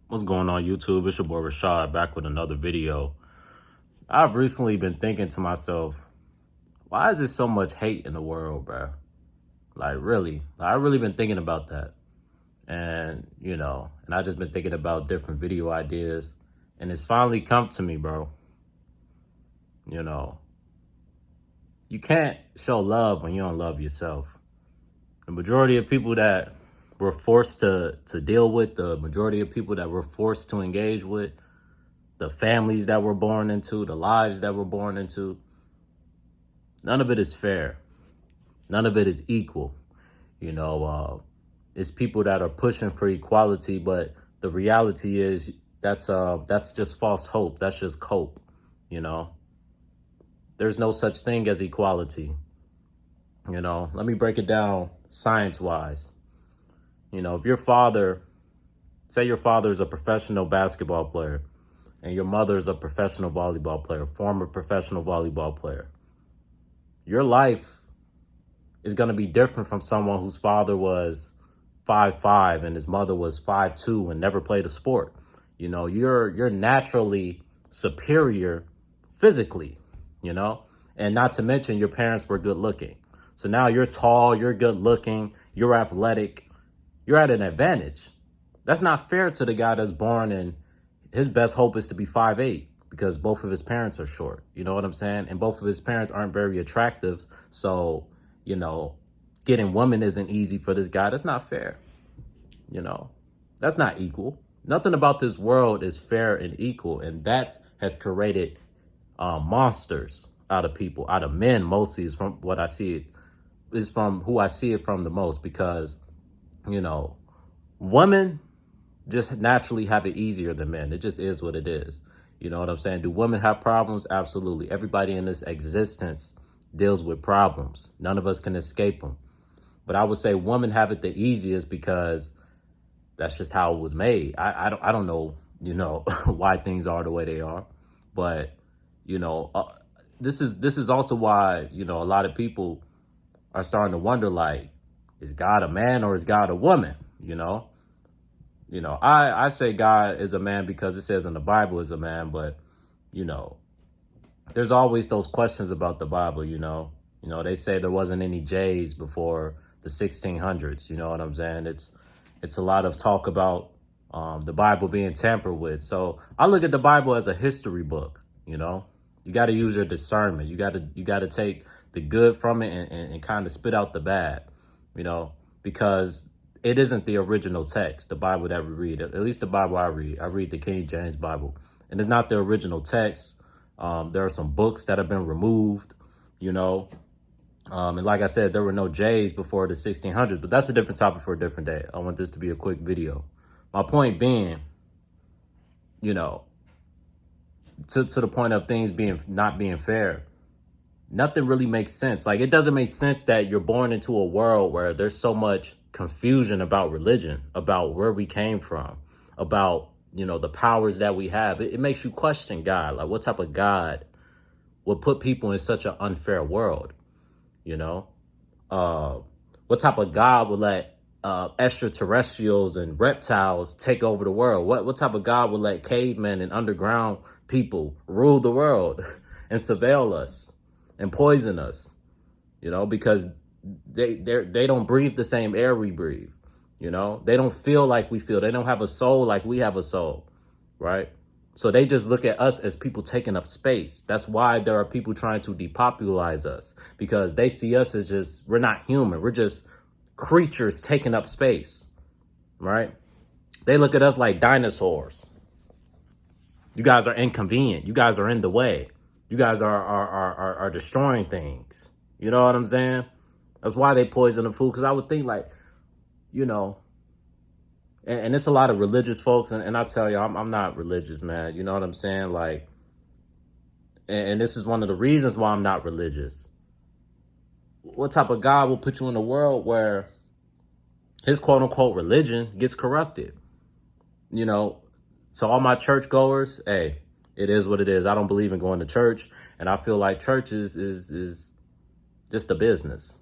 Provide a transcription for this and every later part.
What's going on, YouTube? It's your boy Richawd back with another video. I've recently been thinking to myself, why is there so much hate in the world, bro? Like, really? I've really been thinking about that. And I just been thinking about different video ideas. And it's finally come to me, bro. You know, you can't show love when you don't love yourself. The majority of people that we're forced to deal with, the majority of people that we're forced to engage with, the families that we're born into, the lives that we're born into, none of it is fair. None of it is equal. It's people that are pushing for equality, but the reality is that's just false hope. That's just cope. There's no such thing as equality. Let me break it down science-wise. If say your father is a professional basketball player and your mother is a professional volleyball player, former professional volleyball player, your life is going to be different from someone whose father was 5'5" and his mother was 5'2" and never played a sport. You're naturally superior physically, and not to mention your parents were good looking. So now you're tall, you're good looking, you're athletic, you're at an advantage. That's not fair to the guy that's born and his best hope is to be 5'8" because both of his parents are short. You know what I'm saying? And both of his parents aren't very attractive. So, getting women isn't easy for this guy. That's not fair. That's not equal. Nothing about this world is fair and equal. And that has created monsters out of people, out of men mostly, is from what I see it, is from who I see it from the most, because, women just naturally have it easier than men. It just is what it is. You know what I'm saying? Do women have problems? Absolutely. Everybody in this existence deals with problems. None of us can escape them. But I would say women have it the easiest because that's just how it was made. I don't know, why things are the way they are. But, this is also why, a lot of people are starting to wonder, like, is God a man or is God a woman? I say God is a man because it says in the Bible is a man, but, there's always those questions about the Bible, they say there wasn't any J's before the 1600s. You know what I'm saying? It's a lot of talk about the Bible being tampered with. So I look at the Bible as a history book. You got to use your discernment. You got to take the good from it and kind of spit out the bad, because it isn't the original text, the Bible that we read, at least the Bible I read the King James Bible, and it's not the original text. There are some books that have been removed, and like I said, there were no J's before the 1600s, but that's a different topic for a different day. I want this to be a quick video. My point being, to the point of things not being fair, nothing really makes sense. Like, it doesn't make sense that you're born into a world where there's so much confusion about religion, about where we came from, about, the powers that we have. It makes you question God. Like, what type of God would put people in such an unfair world? What type of God would let extraterrestrials and reptiles take over the world? What type of God would let cavemen and underground people rule the world and surveil us and poison us? Because they don't breathe the same air we breathe. They don't feel like we feel. They don't have a soul like we have a soul, right? So they just look at us as people taking up space. That's why there are people trying to depopularize us, because they see us as we're not human. We're just creatures taking up space, right? They look at us like dinosaurs. You guys are inconvenient. You guys are in the way. You guys are destroying things. You know what I'm saying? That's why they poison the food. Because I would think, like, and it's a lot of religious folks. And I tell you, I'm not religious, man. You know what I'm saying? Like, and this is one of the reasons why I'm not religious. What type of God will put you in a world where his quote unquote religion gets corrupted? So all my church goers, hey, it is what it is. I don't believe in going to church. And I feel like church is just a business,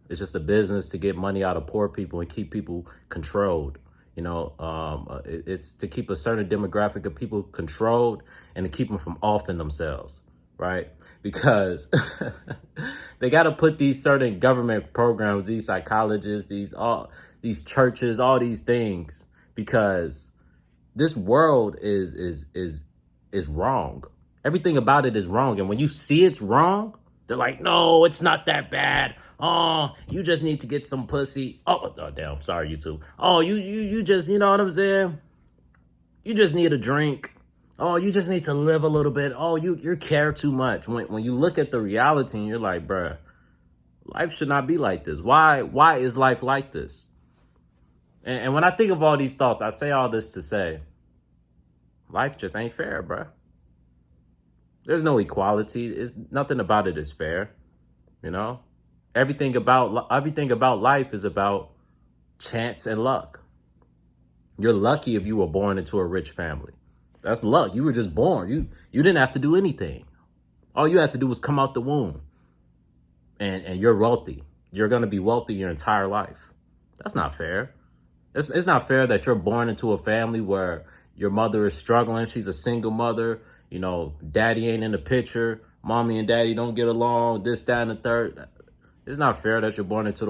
It's just a business to get money out of poor people and keep people controlled. It's to keep a certain demographic of people controlled and to keep them from offing themselves, right? Because they got to put these certain government programs, these psychologists, these churches, all these things, because this world is wrong. Everything about it is wrong, and when you see it's wrong, they're like, no, it's not that bad. Oh, you just need to get some pussy. Oh damn, sorry, YouTube. Oh, you just, you know what I'm saying? You just need a drink. Oh, you just need to live a little bit. Oh, you care too much. When you look at the reality and you're like, bruh, life should not be like this. Why is life like this? And when I think of all these thoughts, I say all this to say, life just ain't fair, bruh. There's no equality. It's nothing about it is fair, you know? Everything about life is about chance and luck. You're lucky if you were born into a rich family. That's luck. You were just born. You didn't have to do anything. All you had to do was come out the womb. And you're wealthy. You're going to be wealthy your entire life. That's not fair. It's not fair that you're born into a family where your mother is struggling. She's a single mother. You know, daddy ain't in the picture. Mommy and daddy don't get along. This, that, and the third. It's not fair that you're born into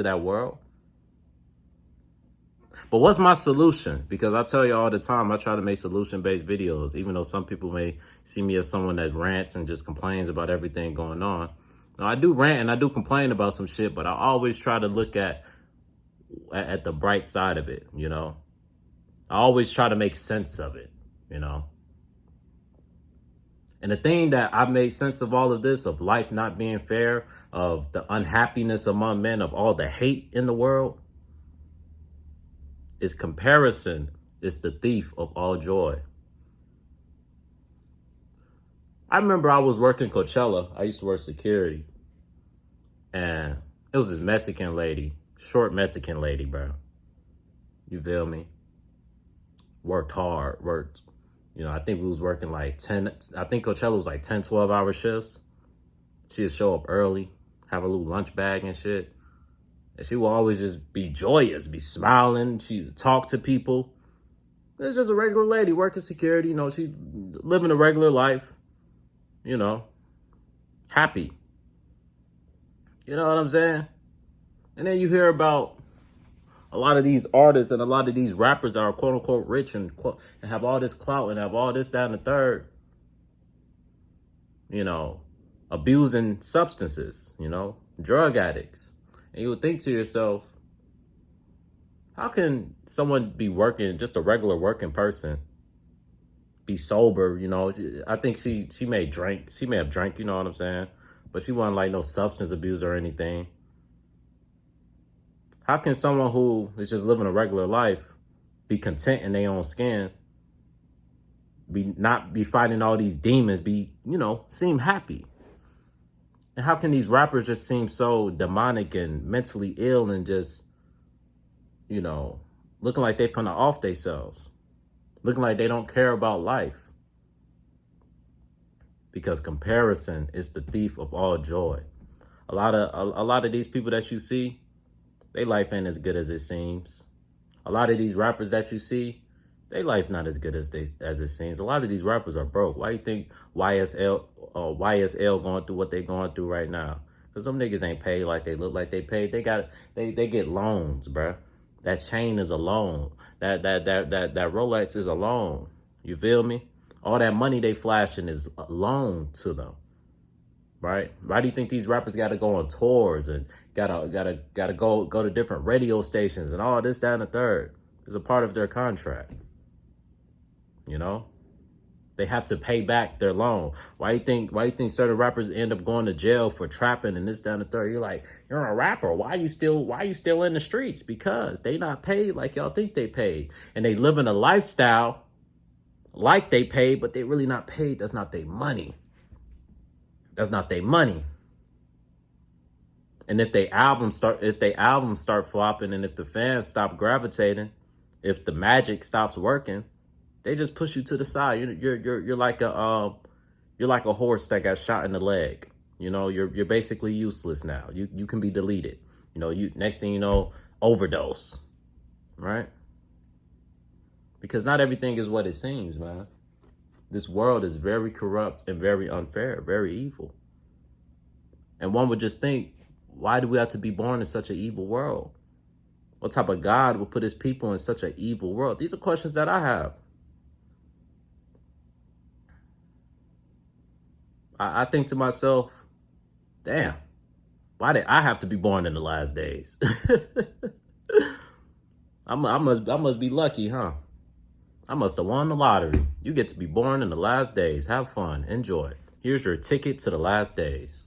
that world. But what's my solution? Because I tell you all the time, I try to make solution-based videos, even though some people may see me as someone that rants and just complains about everything going on. Now, I do rant and I do complain about some shit, but I always try to look at the bright side of it, you know? I always try to make sense of it, you know? And the thing that I've made sense of all of this, of life not being fair, of the unhappiness among men, of all the hate in the world, is comparison is the thief of all joy. I remember I was working Coachella. I used to work security. And it was this Mexican lady, short Mexican lady, bro. You feel me? Worked hard, I think we was working like 10, I think Coachella was like 10, 12-hour shifts. She'd show up early, have a little lunch bag and shit. And she will always just be joyous, be smiling. She'd talk to people. It's just a regular lady working security. She's living a regular life, happy. You know what I'm saying? And then you hear about a lot of these artists and a lot of these rappers that are quote unquote rich and have all this clout and have all this, that, and the third, abusing substances, drug addicts. And you would think to yourself, how can someone be working, just a regular working person, be sober? I think she may drink. She may have drank, you know what I'm saying? But she wasn't like no substance abuse or anything. How can someone who is just living a regular life be content in their own skin, not be fighting all these demons, seem happy? And how can these rappers just seem so demonic and mentally ill and just, looking like they finna off themselves, looking like they don't care about life? Because comparison is the thief of all joy. A lot of these people that you see, their life ain't as good as it seems. A lot of these rappers that you see, their life not as good as it seems. A lot of these rappers are broke. Why you think YSL going through what they going through right now? Because them niggas ain't paid like they look like they paid. They get loans, bruh. That chain is a loan. That Rolex is a loan. You feel me? All that money they flashing is a loan to them. Right? Why do you think these rappers got to go on tours and gotta go to different radio stations and all this, that, and the third? It's a part of their contract. They have to pay back their loan. Why you think certain rappers end up going to jail for trapping and this, that, and the third? You're like, you're a rapper. Why you still in the streets? Because they not paid like y'all think they paid. And they living a lifestyle like they paid, but they really not paid. That's not their money. That's not their money. And if they albums start flopping, and if the fans stop gravitating, if the magic stops working, they just push you to the side. You're like a horse that got shot in the leg. You're basically useless now. You can be deleted. Next thing you know, overdose. Right? Because not everything is what it seems, man. This world is very corrupt and very unfair, very evil. And one would just think, why do we have to be born in such an evil world? What type of God would put his people in such an evil world? These are questions that I have. I think to myself, damn, why did I have to be born in the last days? I must be lucky, huh? I must have won the lottery. You get to be born in the last days. Have fun. Enjoy. Here's your ticket to the last days.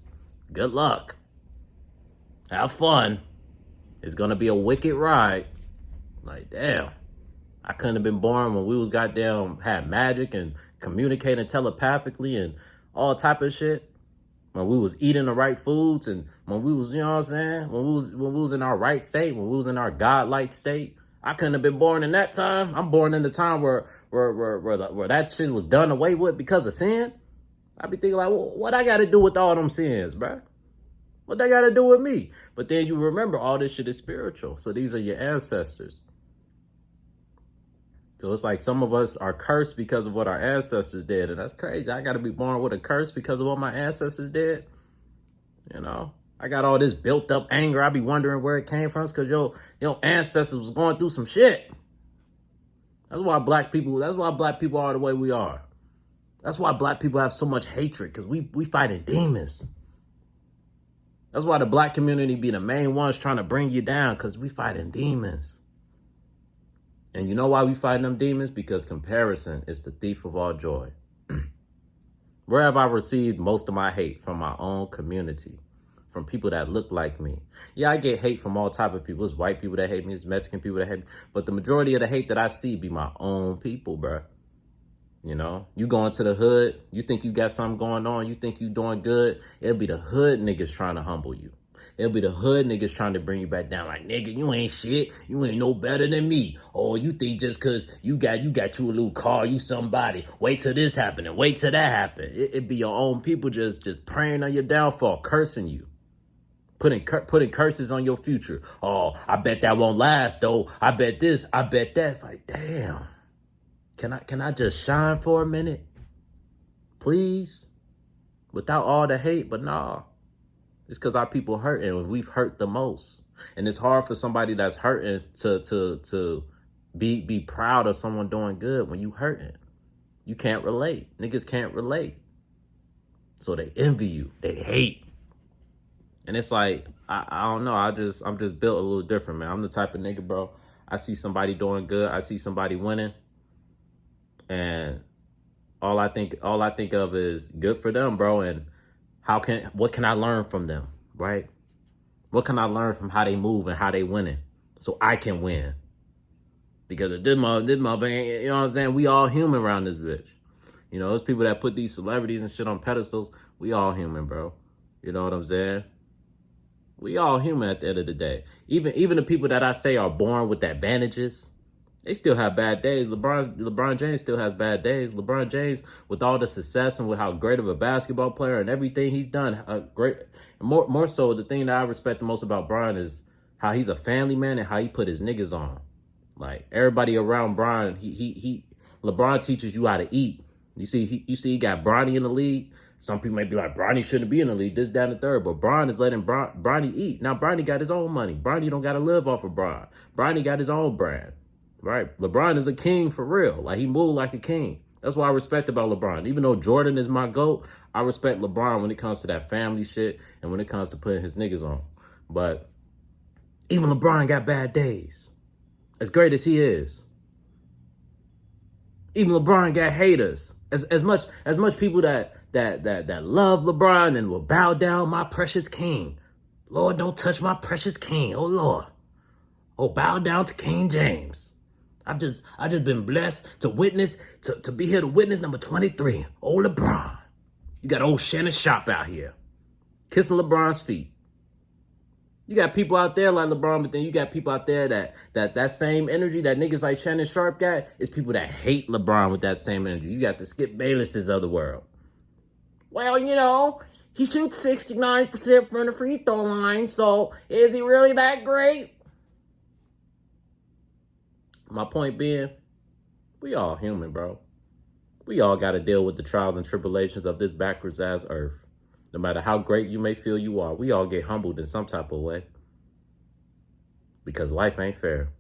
Good luck. Have fun. It's going to be a wicked ride. Like, damn. I couldn't have been born when we was goddamn had magic and communicating telepathically and all type of shit. When we was eating the right foods and when we was, you know what I'm saying? When we was in our right state, when we was in our godlike state. I couldn't have been born in that time. I'm born in the time where that shit was done away with because of sin. I be thinking like, well, what I got to do with all them sins, bro? What they got to do with me? But then you remember all this shit is spiritual. So these are your ancestors. So it's like some of us are cursed because of what our ancestors did. And that's crazy. I got to be born with a curse because of what my ancestors did. You know, I got all this built up anger. I be wondering where it came from. It's because your ancestors was going through some shit. That's why black people are the way we are. That's why black people have so much hatred, because we fighting demons. That's why the black community be the main ones trying to bring you down, because we fighting demons. And you know why we fighting them demons? Because comparison is the thief of all joy. Where have I received most of my hate? From my own community. From people that look like me. Yeah, I get hate from all type of people. It's white people that hate me. It's Mexican people that hate me. But the majority of the hate that I see be my own people, bro. You know, you go into the hood, you think you got something going on, you think you doing good. It'll be the hood niggas trying to humble you. It'll be the hood niggas trying to bring you back down. Like, nigga, you ain't shit. You ain't no better than me. Or you think just because you got you a little car, you somebody. Wait till this happen and wait till that happen. It be your own people just praying on your downfall, cursing you. Putting curses on your future. Oh, I bet that won't last, though. I bet this, I bet that. It's like, damn. Can I just shine for a minute? Please? Without all the hate, but nah. It's because our people hurting and we've hurt the most. And it's hard for somebody that's hurting to be proud of someone doing good when you hurting. You can't relate. Niggas can't relate. So they envy you. They hate. And it's like, I don't know. I'm just built a little different, man. I'm the type of nigga, bro. I see somebody doing good. I see somebody winning. And all I think of is good for them, bro. And what can I learn from them, right? What can I learn from how they move and how they winning so I can win? Because this motherfucker, you know what I'm saying? We all human around this bitch. You know, those people that put these celebrities and shit on pedestals, we all human, bro. You know what I'm saying? We all human at the end of the day. Even the people that I say are born with advantages, they still have bad days. LeBron James still has bad days. LeBron James, with all the success and with how great of a basketball player and everything he's done, more so, the thing that I respect the most about Bron is how he's a family man and how he put his niggas on. Like, everybody around Bron, LeBron teaches you how to eat. You see, he got Bronny in the league. Some people might be like, Bronny shouldn't be in the league, this, that, and the third. But Bron is letting Bronny eat. Now, Bronny got his own money. Bronny don't got to live off of Bron. Bronny got his own brand. Right? LeBron is a king for real. Like, he moved like a king. That's what I respect about LeBron. Even though Jordan is my GOAT, I respect LeBron when it comes to that family shit and when it comes to putting his niggas on. But even LeBron got bad days. As great as he is. Even LeBron got haters. As much people that love LeBron and will bow down, my precious king. Lord, don't touch my precious king. Oh, Lord. Oh, bow down to King James. I've just been blessed to witness, to be here to witness number 23. Old LeBron. You got old Shannon Sharpe out here. Kissing LeBron's feet. You got people out there like LeBron, but then you got people out there that same energy that niggas like Shannon Sharpe got is people that hate LeBron with that same energy. You got the Skip Baylesses of the world. Well, you know, he shoots 69% from the free throw line, so is he really that great? My point being, We all human, bro. We all got to deal with the trials and tribulations of this backwards ass earth. No matter how great you may feel you are, we all get humbled in some type of way. Because life ain't fair.